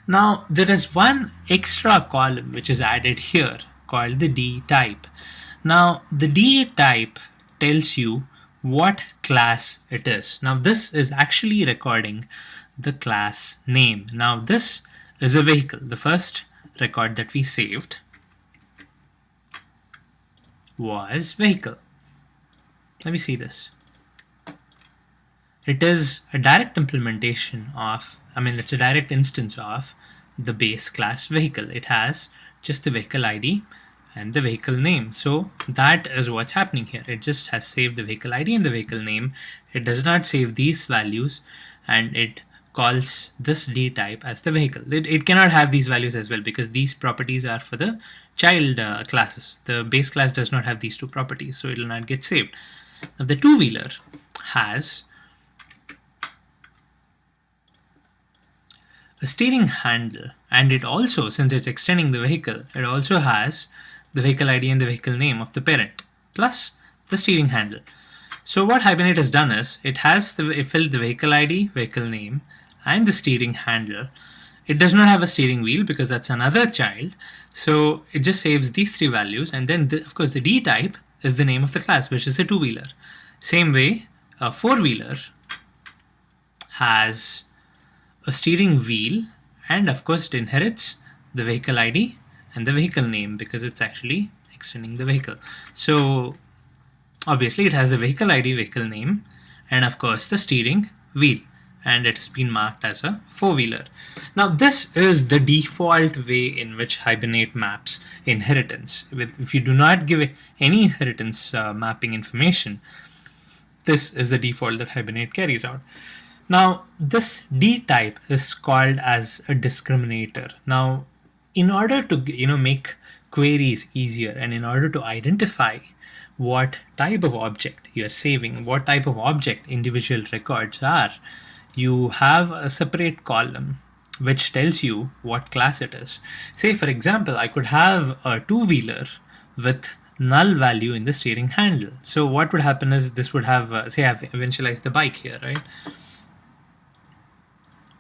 Now there is one extra column which is added here called the D type. Now the D type tells you what class it is. Now this is actually recording the class name. Now this is a vehicle. The first record that we saved was vehicle. Let me see this. It is a direct implementation of, it's a direct instance of the base class vehicle. It has just the vehicle ID and the vehicle name. So that is what's happening here. It just has saved the vehicle ID and the vehicle name. It does not save these values, and it calls this D type as the vehicle. It cannot have these values as well because these properties are for the child classes. The base class does not have these two properties, so it will not get saved. Now the two-wheeler has a steering handle, and it also, since it's extending the vehicle, it also has the vehicle ID and the vehicle name of the parent plus the steering handle. So what Hibernate has done is it filled the vehicle ID, vehicle name, and the steering handle. It does not have a steering wheel because that's another child, so it just saves these three values, and then of course the D type is the name of the class, which is a two-wheeler. Same way, a four-wheeler has a steering wheel, and of course it inherits the vehicle ID and the vehicle name because it's actually extending the vehicle. So obviously it has the vehicle ID, vehicle name, and of course the steering wheel, and it has been marked as a four-wheeler. Now this is the default way in which Hibernate maps inheritance. If you do not give any inheritance mapping information, this is the default that Hibernate carries out. Now this D type is called as a discriminator. Now in order to make queries easier, and in order to identify what type of object you are saving, what type of object individual records are, you have a separate column which tells you what class it is. Say for example, I could have a two-wheeler with null value in the steering handle. So what would happen is this would have, say I've initialized the bike here, right?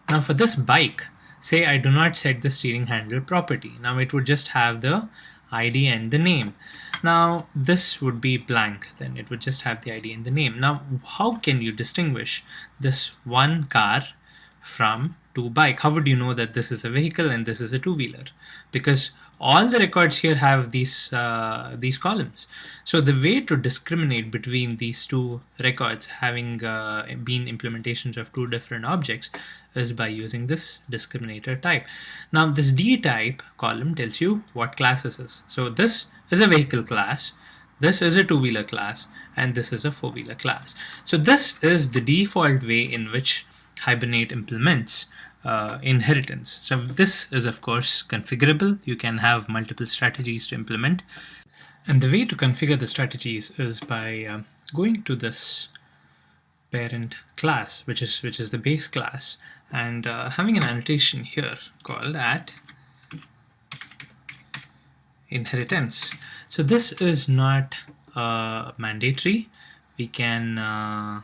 Now for this bike, say I do not set the steering handle property. Now it would just have the ID and the name. Now this would be blank, then it would just have the ID and the name. Now how can you distinguish this one car from two bike? How would you know that this is a vehicle and this is a two-wheeler? Because all the records here have these columns. So the way to discriminate between these two records, having been implementations of two different objects, is by using this discriminator type. Now this D type column tells you what class this is. So this is a vehicle class, this is a two-wheeler class, and this is a four-wheeler class. So this is the default way in which Hibernate implements inheritance. So this is of course configurable. You can have multiple strategies to implement, and the way to configure the strategies is by going to this parent class, which is the base class, and having an annotation here called at inheritance. So this is not mandatory. We can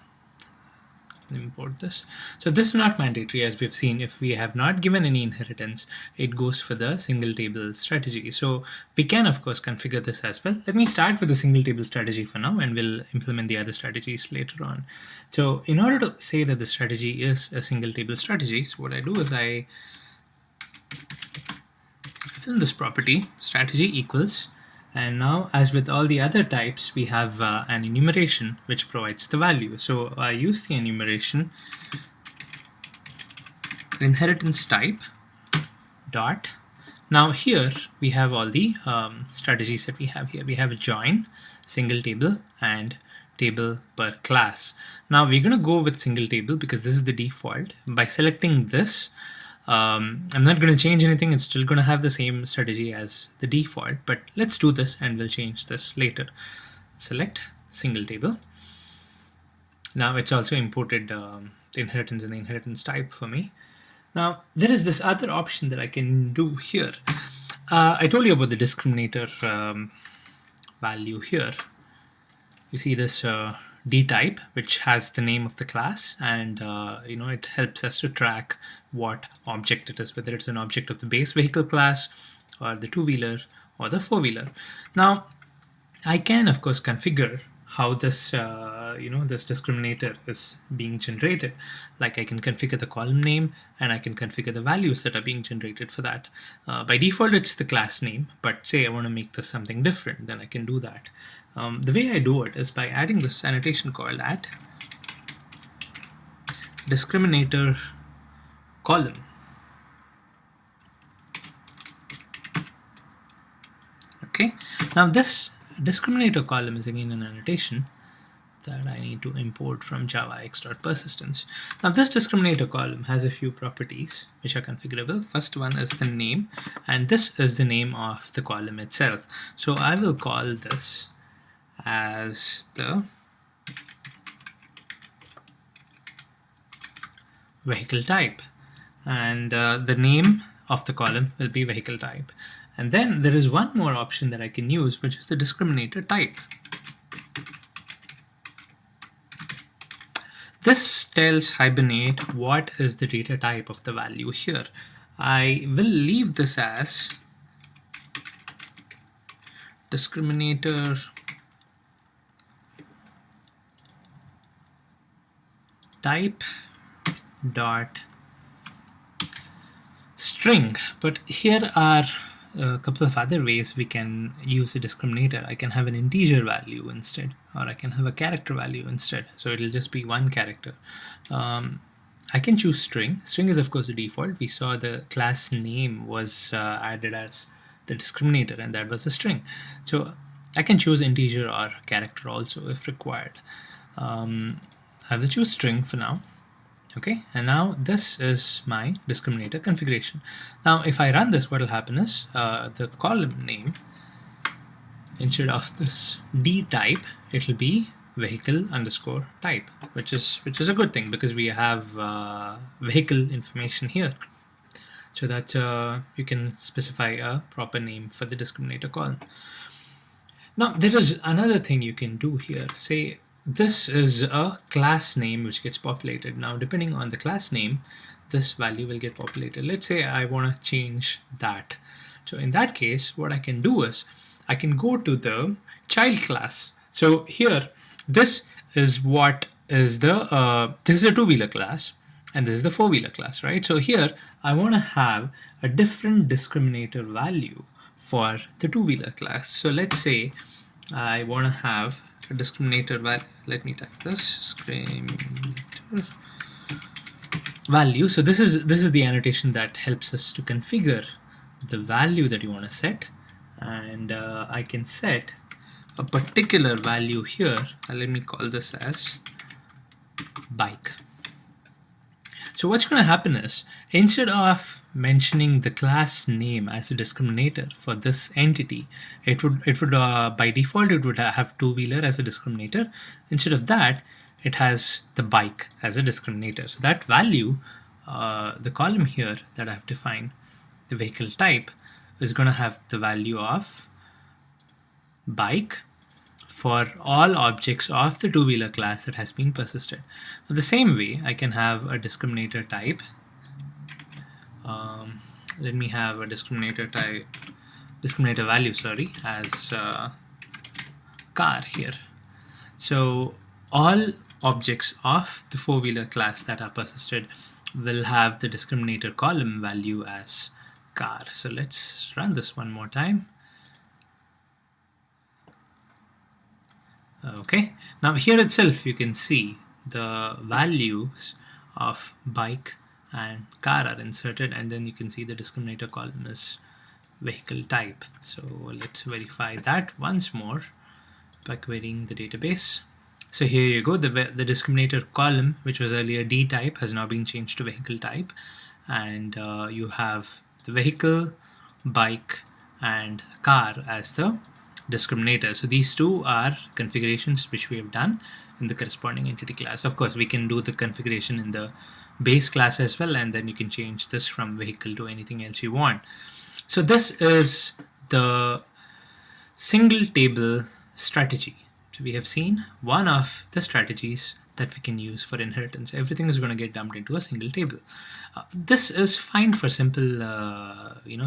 import this. So this is not mandatory, as we've seen. If we have not given any inheritance, it goes for the single table strategy. So we can of course configure this as well. Let me start with the single table strategy for now, and we'll implement the other strategies later on. So in order to say that the strategy is a single table strategy, so what I do is I fill this property strategy equals, and now as with all the other types, we have an enumeration which provides the value. So I use the enumeration inheritance type dot. Now here we have all the strategies that we have here. We have join, single table, and table per class. Now we're going to go with single table because this is the default. By selecting this, I'm not going to change anything. It's still going to have the same strategy as the default, but let's do this and we'll change this later. Select single table. Now it's also imported the inheritance and the inheritance type for me. Now there is this other option that I can do here. I told you about the discriminator value here. You see this dtype, which has the name of the class, and it helps us to track what object it is, whether it's an object of the base vehicle class or the two-wheeler or the four-wheeler. Now I can of course configure how this this discriminator is being generated. Like I can configure the column name, and I can configure the values that are being generated for that. By default it's the class name, but say I want to make this something different, then I can do that. The way I do it is by adding this annotation called at discriminator column. Okay, now this discriminator column is again an annotation that I need to import from javax.persistence. Now this discriminator column has a few properties which are configurable. First one is the name, and this is the name of the column itself. So I will call this as the vehicle type, and the name of the column will be vehicle type. And then there is one more option that I can use, which is the discriminator type. This tells Hibernate what is the data type of the value here. I will leave this as discriminator type dot string, but here are a couple of other ways we can use a discriminator. I can have an integer value instead, or I can have a character value instead, so it'll just be one character. I can choose string. String is of course the default. We saw the class name was added as the discriminator, and that was a string. So I can choose integer or character also if required. I will choose string for now. Okay, and now this is my discriminator configuration. Now if I run this, what will happen is the column name, instead of this d type, it will be vehicle underscore type, which is a good thing because we have vehicle information here. So that you can specify a proper name for the discriminator column. Now there is another thing you can do here. Say this is a class name which gets populated. Now depending on the class name, this value will get populated. Let's say I want to change that. So in that case, what I can do is I can go to the child class. So here, this is what is the this is a two-wheeler class, and this is the four-wheeler class, right? So here I want to have a different discriminator value for the two-wheeler class. So let's say I want to have a discriminator value. Let me type this discriminator value. So this is the annotation that helps us to configure the value that you want to set, and I can set a particular value here. Let me call this as bike. So what's going to happen is, instead of mentioning the class name as a discriminator for this entity, it would by default it would have two-wheeler as a discriminator. Instead of that, it has the bike as a discriminator. So that value, the column here that I've defined, the vehicle type, is going to have the value of bike for all objects of the two-wheeler class that has been persisted. Now, the same way, I can have a discriminator type. Let me have a discriminator value, sorry, as car here. So all objects of the four-wheeler class that are persisted will have the discriminator column value as car. So let's run this one more time. Okay, now here itself you can see the values of bike and car are inserted, and then you can see the discriminator column is vehicle type. So let's verify that once more by querying the database. So here you go, the discriminator column, which was earlier D type, has now been changed to vehicle type, and you have the vehicle, bike, and car as the discriminator. So these two are configurations which we have done in the corresponding entity class. Of course, we can do the configuration in the base class as well, and then you can change this from vehicle to anything else you want. So this is the single table strategy. So we have seen one of the strategies that we can use for inheritance. Everything is going to get dumped into a single table. This is fine for simple,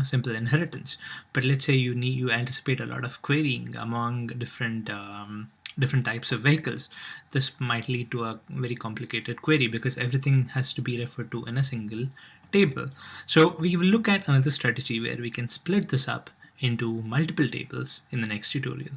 simple inheritance. But let's say you anticipate a lot of querying among different types of vehicles. This might lead to a very complicated query because everything has to be referred to in a single table. So we will look at another strategy where we can split this up into multiple tables in the next tutorial.